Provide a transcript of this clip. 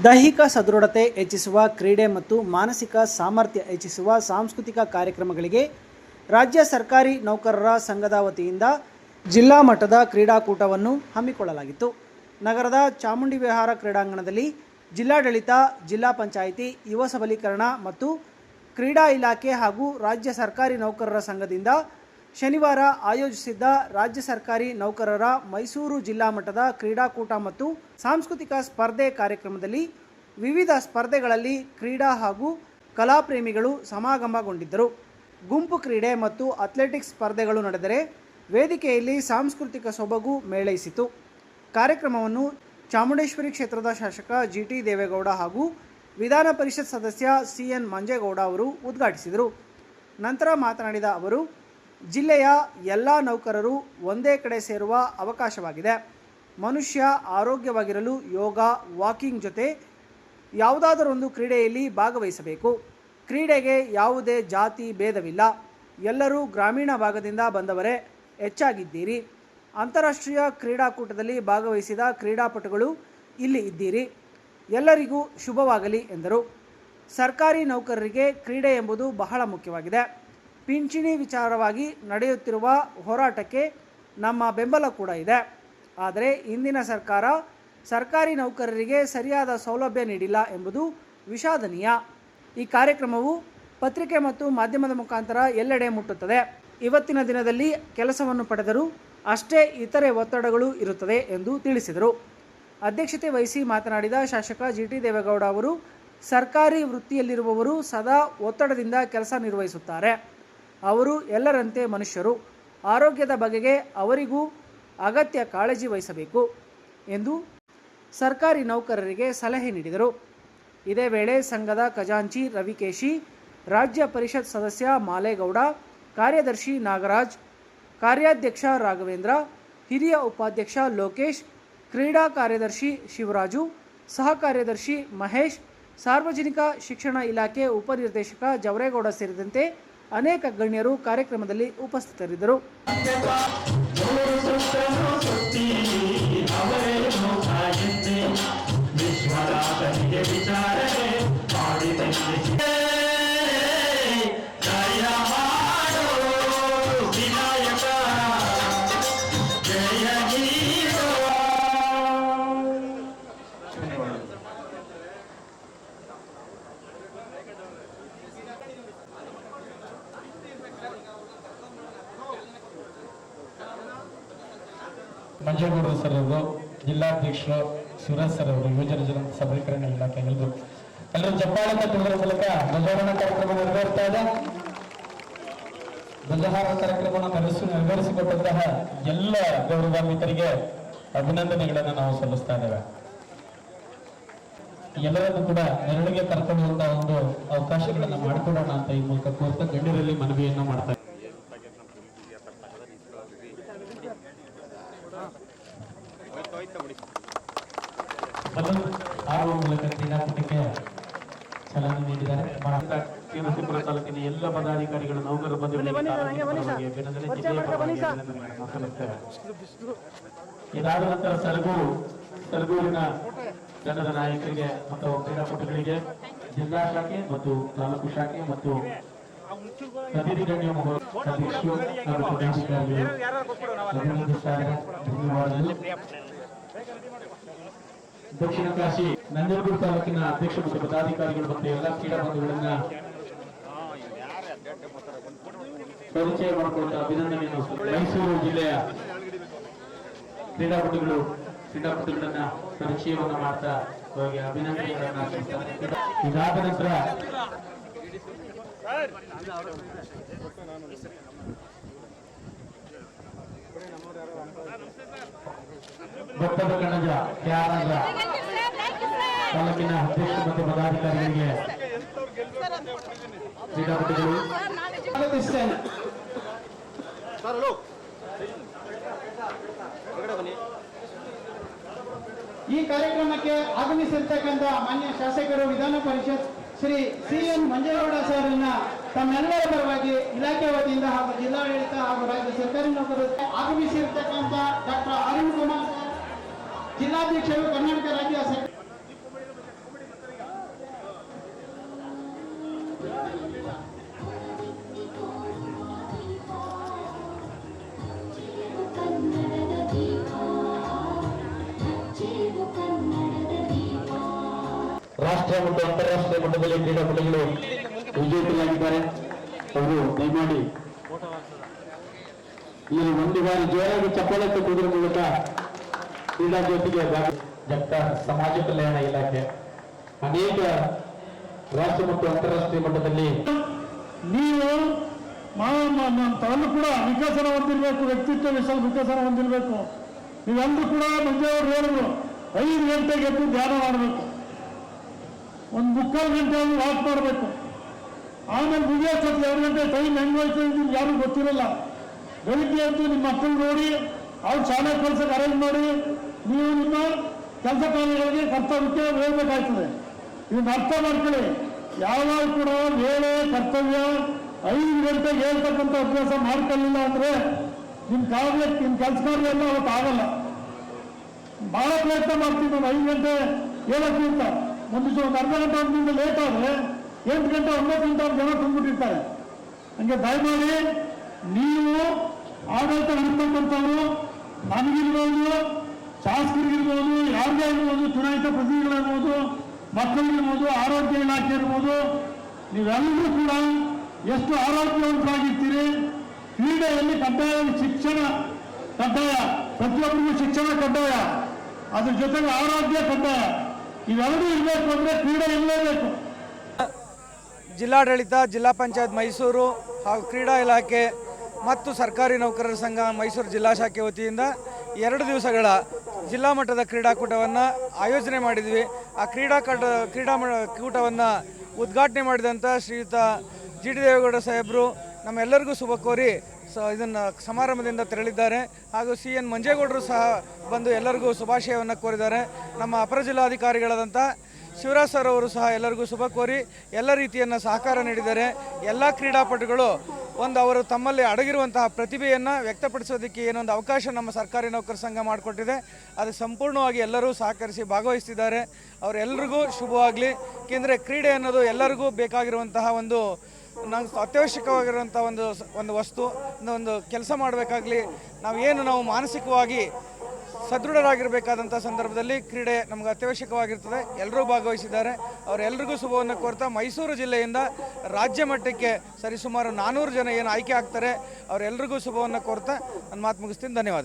ದೈಹಿಕ ಸದೃಢತೆ ಹೆಚ್ಚಿಸುವ ಕ್ರೀಡೆ ಮತ್ತು ಮಾನಸಿಕ ಸಾಮರ್ಥ್ಯ ಹೆಚ್ಚಿಸುವ ಸಾಂಸ್ಕೃತಿಕ ಕಾರ್ಯಕ್ರಮಗಳಿಗೆ ರಾಜ್ಯ ಸರ್ಕಾರಿ ನೌಕರರ ಸಂಘದ ವತಿಯಿಂದ ಜಿಲ್ಲಾ ಮಟ್ಟದ ಕ್ರೀಡಾಕೂಟವನ್ನು ಹಮ್ಮಿಕೊಳ್ಳಲಾಗಿತ್ತು. ನಗರದ ಚಾಮುಂಡಿ ವಿಹಾರ ಕ್ರೀಡಾಂಗಣದಲ್ಲಿ ಜಿಲ್ಲಾಡಳಿತ, ಜಿಲ್ಲಾ ಪಂಚಾಯಿತಿ, ಯುವ ಸಬಲೀಕರಣ ಮತ್ತು ಕ್ರೀಡಾ ಇಲಾಖೆ ಹಾಗೂ ರಾಜ್ಯ ಸರ್ಕಾರಿ ನೌಕರರ ಸಂಘದಿಂದ ಶನಿವಾರ ಆಯೋಜಿಸಿದ್ದ ರಾಜ್ಯ ಸರ್ಕಾರಿ ನೌಕರರ ಮೈಸೂರು ಜಿಲ್ಲಾ ಮಟ್ಟದ ಕ್ರೀಡಾಕೂಟ ಮತ್ತು ಸಾಂಸ್ಕೃತಿಕ ಸ್ಪರ್ಧೆ ಕಾರ್ಯಕ್ರಮದಲ್ಲಿ ವಿವಿಧ ಸ್ಪರ್ಧೆಗಳಲ್ಲಿ ಕ್ರೀಡಾ ಹಾಗೂ ಕಲಾಪ್ರೇಮಿಗಳು ಸಮಾಗಮಗೊಂಡಿದ್ದರು. ಗುಂಪು ಕ್ರೀಡೆ ಮತ್ತು ಅಥ್ಲೆಟಿಕ್ಸ್ ಸ್ಪರ್ಧೆಗಳು ನಡೆದರೆ ವೇದಿಕೆಯಲ್ಲಿ ಸಾಂಸ್ಕೃತಿಕ ಸೊಬಗು ಮೇಳೈಸಿತು. ಕಾರ್ಯಕ್ರಮವನ್ನು ಚಾಮುಂಡೇಶ್ವರಿ ಕ್ಷೇತ್ರದ ಶಾಸಕ ಜಿಟಿ ದೇವೇಗೌಡ ಹಾಗೂ ವಿಧಾನ ಪರಿಷತ್ ಸದಸ್ಯ ಸಿಎನ್ ಮಂಜೇಗೌಡ ಅವರು ಉದ್ಘಾಟಿಸಿದರು. ನಂತರ ಮಾತನಾಡಿದ ಅವರು, ಜಿಲ್ಲೆಯ ಎಲ್ಲ ನೌಕರರು ಒಂದೇ ಕಡೆ ಸೇರುವ ಅವಕಾಶವಾಗಿದೆ. ಮನುಷ್ಯ ಆರೋಗ್ಯವಾಗಿರಲು ಯೋಗ, ವಾಕಿಂಗ್ ಜೊತೆ ಯಾವುದಾದರೊಂದು ಕ್ರೀಡೆಯಲ್ಲಿ ಭಾಗವಹಿಸಬೇಕು. ಕ್ರೀಡೆಗೆ ಯಾವುದೇ ಜಾತಿ ಭೇದವಿಲ್ಲ. ಎಲ್ಲರೂ ಗ್ರಾಮೀಣ ಭಾಗದಿಂದ ಬಂದವರೇ ಹೆಚ್ಚಾಗಿದ್ದೀರಿ. ಅಂತಾರಾಷ್ಟ್ರೀಯ ಕ್ರೀಡಾಕೂಟದಲ್ಲಿ ಭಾಗವಹಿಸಿದ ಕ್ರೀಡಾಪಟುಗಳು ಇಲ್ಲಿ ಇದ್ದೀರಿ. ಎಲ್ಲರಿಗೂ ಶುಭವಾಗಲಿ ಎಂದರು. ಸರ್ಕಾರಿ ನೌಕರರಿಗೆ ಕ್ರೀಡೆ ಎಂಬುದು ಬಹಳ ಮುಖ್ಯವಾಗಿದೆ. ಪಿಂಚಣಿ ವಿಚಾರವಾಗಿ ನಡೆಯುತ್ತಿರುವ ಹೋರಾಟಕ್ಕೆ ನಮ್ಮ ಬೆಂಬಲ ಕೂಡ ಇದೆ. ಆದರೆ ಇಂದಿನ ಸರ್ಕಾರ ಸರ್ಕಾರಿ ನೌಕರರಿಗೆ ಸರಿಯಾದ ಸೌಲಭ್ಯ ನೀಡಿಲ್ಲ ಎಂಬುದು ವಿಷಾದನೀಯ. ಈ ಕಾರ್ಯಕ್ರಮವು ಪತ್ರಿಕೆ ಮತ್ತು ಮಾಧ್ಯಮದ ಮುಖಾಂತರ ಎಲ್ಲೆಡೆ ಮುಟ್ಟುತ್ತದೆ. ಇವತ್ತಿನ ದಿನದಲ್ಲಿ ಕೆಲಸವನ್ನು ಪಡೆದರೂ ಅಷ್ಟೇ ಇತರೆ ಒತ್ತಡಗಳು ಇರುತ್ತದೆ ಎಂದು ತಿಳಿಸಿದರು. ಅಧ್ಯಕ್ಷತೆ ವಹಿಸಿ ಮಾತನಾಡಿದ ಶಾಸಕ ಜಿಟಿ ದೇವೇಗೌಡ ಅವರು, ಸರ್ಕಾರಿ ವೃತ್ತಿಯಲ್ಲಿರುವವರು ಸದಾ ಒತ್ತಡದಿಂದ ಕೆಲಸ ನಿರ್ವಹಿಸುತ್ತಾರೆ. ಅವರು ಎಲ್ಲರಂತೆ ಮನುಷ್ಯರು. ಆರೋಗ್ಯದ ಬಗೆಗೆ ಅವರಿಗೂ ಅಗತ್ಯ ಕಾಳಜಿ ವಹಿಸಬೇಕು ಎಂದು ಸರ್ಕಾರಿ ನೌಕರರಿಗೆ ಸಲಹೆ ನೀಡಿದರು. ಇದೇ ವೇಳೆ ಸಂಘದ ಖಜಾಂಚಿ ರವಿಕೇಶಿ, ರಾಜ್ಯ ಪರಿಷತ್ ಸದಸ್ಯ ಮಾಲೇಗೌಡ, ಕಾರ್ಯದರ್ಶಿ ನಾಗರಾಜ್, ಕಾರ್ಯಾಧ್ಯಕ್ಷ ರಾಘವೇಂದ್ರ, ಹಿರಿಯ ಉಪಾಧ್ಯಕ್ಷ ಲೋಕೇಶ್, ಕ್ರೀಡಾ ಕಾರ್ಯದರ್ಶಿ ಶಿವರಾಜು, ಸಹ ಕಾರ್ಯದರ್ಶಿ ಮಹೇಶ್, ಸಾರ್ವಜನಿಕ ಶಿಕ್ಷಣ ಇಲಾಖೆ ಉಪನಿರ್ದೇಶಕ ಜವರೇಗೌಡ ಸೇರಿದಂತೆ ಅನೇಕ ಗಣ್ಯರು ಕಾರ್ಯಕ್ರಮದಲ್ಲಿ ಉಪಸ್ಥಿತರಿದ್ದರು. ಮಂಜೇಗೌಡ ಸರ್ ಅವರು, ಜಿಲ್ಲಾಧ್ಯಕ್ಷರು ಶಿವರಾಜ್ ಸರ್ ಅವರು, ಯುವಜನ ಸಬಲೀಕರಣ ಇಲಾಖೆ ಎಲ್ಲರೂ ಜಪ್ಪಾಳ ತಟ್ಟುವುದರ ಮೂಲಕ ಧ್ವಜಾರೋಹಣ ಕಾರ್ಯಕ್ರಮ ನೆರವೇರ್ತಾ ಇದೆ. ಧ್ವಜಾರೋಹಣ ಕಾರ್ಯಕ್ರಮವನ್ನು ನೆರವೇರಿಸಿಕೊಟ್ಟಂತಹ ಎಲ್ಲ ಗೌರವಾನ್ವಿತರಿಗೆ ಅಭಿನಂದನೆಗಳನ್ನು ನಾವು ಸಲ್ಲಿಸ್ತಾ ಇದ್ದೇವೆ. ಎಲ್ಲರನ್ನು ಕೂಡ ನೆರಳಿಗೆ ಕರ್ಕೊಳ್ಳುವಂತಹ ಒಂದು ಅವಕಾಶಗಳನ್ನು ಮಾಡಿಕೊಡೋಣ ಅಂತ ಈ ಮೂಲಕ ಕೋರ್ತಾ ಗಣ್ಯರಲ್ಲಿ ಮನವಿಯನ್ನು ಮಾಡ್ತಾ ಇದ್ದೇವೆ. ಆರುವ ಮೂಲಕ ಕ್ರೀಡಾಕೂಟಕ್ಕೆ ಚಾಲನೆ ನೀಡಿದ್ದಾರೆ. ತೀರ್ಥಪುರ ತಾಲೂಕಿನ ಎಲ್ಲ ಪದಾಧಿಕಾರಿಗಳು, ನೌಕರರು ಇದಾದ ನಂತರ ಸರಗೂರಿನ ತಂಡದ ನಾಯಕರಿಗೆ ಮತ್ತು ಕ್ರೀಡಾಪಟುಗಳಿಗೆ ಜಿಲ್ಲಾ ಶಾಖೆ ಮತ್ತು ತಾಲೂಕು ಶಾಖೆ ಮತ್ತು ಅತಿಥಿ ಗಣ್ಯ ಅಧ್ಯಕ್ಷರು ಹಾಗೂ ಪದಾಧಿಕಾರಿಗಳು ಅಭಿನಂದಿಸುತ್ತಾರೆ. ಧನ್ಯವಾದಗಳು. ದಕ್ಷಿಣ ಕಾಶಿ ನಂಜನಗೂಡು ತಾಲೂಕಿನ ಅಧ್ಯಕ್ಷ ಮತ್ತು ಪದಾಧಿಕಾರಿಗಳು ಮತ್ತು ಎಲ್ಲ ಕ್ರೀಡಾ ಬಂಧುಗಳನ್ನ ಪರಿಚಯ ಮಾಡಿಕೊಳ್ತಾ ಅಭಿನಂದನೆಯನ್ನು. ಮೈಸೂರು ಜಿಲ್ಲೆಯ ಕ್ರೀಡಾಪಟುಗಳನ್ನ ಪರಿಚಯವನ್ನ ಮಾಡ್ತಾ ಅವರಿಗೆ ಅಭಿನಂದನೆಗಳನ್ನ. ಇದಾದ ನಂತರ ಭಕ್ತದ ಕಣಜ ತ್ಯಾಗರಾಜ ತಾಲೂಕಿನ ಅಧ್ಯಕ್ಷ ಮತ್ತು ಪದಾಧಿಕಾರಿಗಳಿಗೆ, ಕ್ರೀಡಾಪಟುಗಳು ಈ ಕಾರ್ಯಕ್ರಮಕ್ಕೆ ಆಗಮಿಸಿರ್ತಕ್ಕಂಥ ಮಾನ್ಯ ಶಾಸಕರು, ವಿಧಾನ ಪರಿಷತ್ ಶ್ರೀ ಸಿಎನ್ ಮಂಜೇಗೌಡ ಸರ್ನ ತಮ್ಮೆಲ್ಲರ ಪರವಾಗಿ ಇಲಾಖೆ ವತಿಯಿಂದ ಹಾಗೂ ಜಿಲ್ಲಾಡಳಿತ ಹಾಗೂ ರಾಜ್ಯ ಸರ್ಕಾರಿ ನೌಕರರು ಆಗಮಿಸಿರ್ತಕ್ಕಂಥ ಡಾಕ್ಟರ್ ಅರುಣ್ ಕುಮಾರ್ ಜಿಲ್ಲಾಧ್ಯಕ್ಷರು, ಕರ್ನಾಟಕ ರಾಜ್ಯ ರಾಷ್ಟ್ರೀಯ ಮತ್ತು ಅಂತಾರಾಷ್ಟ್ರೀಯ ಮಟ್ಟದಲ್ಲಿ ಕ್ರೀಡಾಪಟುಗಳು ವಿಜೇತರಾಗಿದ್ದಾರೆ. ಅವರು ದಯಮಾಡಿ ಈ ಒಂದು ಬಾರಿ ಜೋರಾಗಿ ಚಪ್ಪಾಳೆ ತಟ್ಟುವುದರ ಮೂಲಕ ಕ್ರೀಡಾ ಜ್ಯೋತಿಗೆ ಸಮಾಜ ಕಲ್ಯಾಣ ಇಲಾಖೆ ಅನೇಕ ರಾಷ್ಟ್ರ ಮತ್ತು ಅಂತಾರಾಷ್ಟ್ರೀಯ ಮಟ್ಟದಲ್ಲಿ ನೀವು ತಾನು ಕೂಡ ವಿಕಸನ ಹೊಂದಿರಬೇಕು, ವ್ಯಕ್ತಿತ್ವ ವಿಕಸನ ಹೊಂದಿರಬೇಕು. ನೀವೆಲ್ಲರೂ ಕೂಡ ಮಂಜೆಯವರು ಹೇಳಿದ್ರು 5 ಗಂಟೆಗೆ ಎದ್ದು ಧ್ಯಾನ ಮಾಡಬೇಕು, 1 ಮುಕ್ಕಾಲು ಗಂಟೆ ವಾಕ್ ಮಾಡಬೇಕು. ಆಮೇಲೆ ಮುಗಿಯೋದು 2 ಗಂಟೆ ಟೈಮ್ ಹೆಂಗ್ ಹೋಯ್ತು ನಿಮ್ಗೆ ಯಾರು ಗೊತ್ತಿರಲ್ಲ. ಬೆಳಿಗ್ಗೆ ಎದ್ದು ನಿಮ್ಮ ಮಕ್ಕಳು ನೋಡಿ ಅವ್ರು ಶಾಲೆ ಕಳ್ಸಕ್ಕೆ ಅರೇಂಜ್ ಮಾಡಿ ನೀವು ನಿಮ್ಮ ಕೆಲಸ ಕಾರ್ಯಗಳಿಗೆ ಕರ್ತವ್ಯಕ್ಕೆ ಹೋಗ್ಬೇಕಾಗ್ತದೆ. ಇದನ್ನ ಅರ್ಥ ಮಾಡ್ಕೊಳ್ಳಿ. ಯಾವಾಗ ಕೂಡ ವೇಳೆ ಕರ್ತವ್ಯ 5 ಗಂಟೆಗೆ ಹೇಳ್ತಕ್ಕಂಥ ಅಭ್ಯಾಸ ಮಾಡ್ಕೊಳ್ಳಿಲ್ಲ ಅಂದ್ರೆ ನಿಮ್ಮ ಕೆಲಸ ಕಾರ್ಯ ಎಲ್ಲ ಅವತ್ತು ಆಗಲ್ಲ. ಬಹಳ ಪ್ರಯತ್ನ ಮಾಡ್ತೀವಿ ನಾವು 5 ಗಂಟೆ ಹೇಳೋಕ್ಕಿಂತ ಒಂದು ಅರ್ಧ ಗಂಟೆ 1 ಗಂಟೆ ಲೇಟ್ ಆದರೆ 8 ಗಂಟೆ 9 ಗಂಟೆ ಜನ ತುಂಬಿಟ್ಟಿರ್ತಾರೆ. ಹಂಗೆ ದಯಮಾಡಿ ನೀವು ಆಡಳಿತ ನಡೆಸ್ತಕ್ಕಂಥವ್ರು ನಮಗಿರ್ಬೋದು, ಶಾಸಕರಿಗಿರ್ಬೋದು, ಯಾರಿಗೇ ಇರ್ಬೋದು, ಚುನಾಯಿತ ಪ್ರತಿನಿಧಿಗಳಿರ್ಬೋದು, ಮಕ್ಕಳಿಗಿರ್ಬೋದು, ಆರೋಗ್ಯ ಇಲಾಖೆ ಇರ್ಬೋದು, ನೀವೆಲ್ಲರೂ ಕೂಡ ಎಷ್ಟು ಆರೋಗ್ಯವಂತರಾಗಿರ್ತೀರಿ. ಕ್ರೀಡೆಯಲ್ಲಿ ಕಡ್ಡಾಯ ಶಿಕ್ಷಣ ಕಡ್ಡಾಯ, ಪ್ರತಿಯೊಬ್ಬರಿಗೂ ಶಿಕ್ಷಣ ಕಡ್ಡಾಯ, ಅದ್ರ ಜೊತೆಗೆ ಆರೋಗ್ಯ ಕಡ್ಡಾಯ. ಇವೆರಡೂ ಇರಬೇಕು ಅಂದರೆ ಕ್ರೀಡೆ ಇರಲೇಬೇಕು. ಜಿಲ್ಲಾಡಳಿತ, ಜಿಲ್ಲಾ ಪಂಚಾಯತ್ ಮೈಸೂರು ಹಾಗೂ ಕ್ರೀಡಾ ಇಲಾಖೆ ಮತ್ತು ಸರ್ಕಾರಿ ನೌಕರರ ಸಂಘ ಮೈಸೂರು ಜಿಲ್ಲಾ ಶಾಖೆ ವತಿಯಿಂದ 2 ದಿವಸಗಳ ಜಿಲ್ಲಾ ಮಟ್ಟದ ಕ್ರೀಡಾಕೂಟವನ್ನು ಆಯೋಜನೆ ಮಾಡಿದ್ವಿ. ಆ ಕ್ರೀಡಾಕೂಟವನ್ನು ಉದ್ಘಾಟನೆ ಮಾಡಿದಂಥ ಶ್ರೀಯುತ ಜಿ ಡಿ ದೇವೇಗೌಡ ಸಾಹೇಬರು ನಮ್ಮೆಲ್ಲರಿಗೂ ಶುಭ ಕೋರಿ ಇದನ್ನು ಸಮಾರಂಭದಿಂದ ತೆರಳಿದ್ದಾರೆ. ಹಾಗೂ CN ಮಂಜೇಗೌಡರು ಸಹ ಬಂದು ಎಲ್ಲರಿಗೂ ಶುಭಾಶಯವನ್ನು ಕೋರಿದ್ದಾರೆ. ನಮ್ಮ ಅಪರ ಜಿಲ್ಲಾಧಿಕಾರಿಗಳಾದಂಥ ಶಿವರಾಜ್ ಸರ್ ಅವರು ಸಹ ಎಲ್ಲರಿಗೂ ಶುಭ ಕೋರಿ ಎಲ್ಲ ರೀತಿಯನ್ನು ಸಹಕಾರ ನೀಡಿದ್ದಾರೆ. ಎಲ್ಲ ಕ್ರೀಡಾಪಟುಗಳು ಅವರು ತಮ್ಮಲ್ಲಿ ಅಡಗಿರುವಂತಹ ಪ್ರತಿಭೆಯನ್ನು ವ್ಯಕ್ತಪಡಿಸೋದಕ್ಕೆ ಏನೊಂದು ಅವಕಾಶ ನಮ್ಮ ಸರ್ಕಾರಿ ನೌಕರ ಸಂಘ ಮಾಡಿಕೊಟ್ಟಿದೆ. ಅದಕ್ಕೆ ಸಂಪೂರ್ಣವಾಗಿ ಎಲ್ಲರೂ ಸಹಕರಿಸಿ ಭಾಗವಹಿಸ್ತಿದ್ದಾರೆ. ಅವರೆಲ್ಲರಿಗೂ ಶುಭವಾಗಲಿ. ಏಕೆಂದರೆ ಕ್ರೀಡೆ ಅನ್ನೋದು ಎಲ್ಲರಿಗೂ ಬೇಕಾಗಿರುವಂತಹ ನಂಗೆ ಅತ್ಯವಶ್ಯಕವಾಗಿರುವಂಥ ಒಂದು ವಸ್ತು. ಒಂದು ಕೆಲಸ ಮಾಡಬೇಕಾಗಲಿ, ನಾವು ಮಾನಸಿಕವಾಗಿ ಸದೃಢರಾಗಿರಬೇಕಾದಂಥ ಸಂದರ್ಭದಲ್ಲಿ ಕ್ರೀಡೆ ನಮಗೆ ಅತ್ಯವಶ್ಯಕವಾಗಿರ್ತದೆ. ಎಲ್ಲರೂ ಭಾಗವಹಿಸಿದ್ದಾರೆ. ಅವರೆಲ್ಲರಿಗೂ ಶುಭವನ್ನು ಕೋರ್ತಾ ಮೈಸೂರು ಜಿಲ್ಲೆಯಿಂದ ರಾಜ್ಯ ಮಟ್ಟಕ್ಕೆ ಸರಿಸುಮಾರು 400 ಜನ ಏನು ಆಯ್ಕೆ ಆಗ್ತಾರೆ ಅವರೆಲ್ಲರಿಗೂ ಶುಭವನ್ನು ಕೋರ್ತಾ ನನ್ನ ಮಾತು ಮುಗಿಸ್ತೀನಿ. ಧನ್ಯವಾದ.